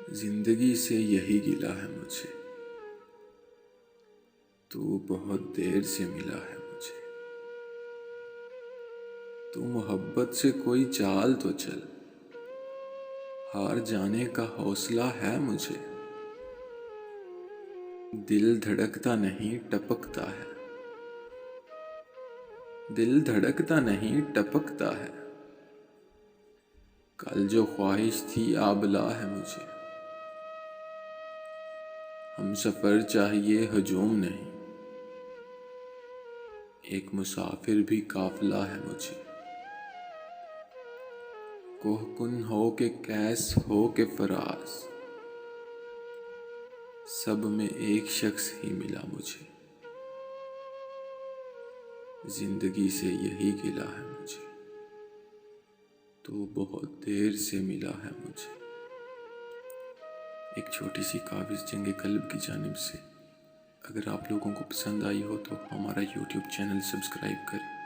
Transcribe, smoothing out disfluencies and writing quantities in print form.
زندگی سے یہی گلا ہے مجھے، تو بہت دیر سے ملا ہے مجھے۔ تو محبت سے کوئی چال تو چل، ہار جانے کا حوصلہ ہے مجھے۔ دل دھڑکتا نہیں ٹپکتا ہے، دل دھڑکتا نہیں ٹپکتا ہے۔ کل جو خواہش تھی آبلا ہے مجھے۔ ہم سفر چاہیے ہجوم نہیں، ایک مسافر بھی قافلہ ہے مجھے۔ کوہ کن ہو کہ کیس ہو کہ فراز، سب میں ایک شخص ہی ملا مجھے۔ زندگی سے یہی گلا ہے مجھے، تو بہت دیر سے ملا ہے مجھے۔ ایک چھوٹی سی قابض جنگ قلب کی جانب سے۔ اگر آپ لوگوں کو پسند آئی ہو تو ہمارا یوٹیوب چینل سبسکرائب کریں۔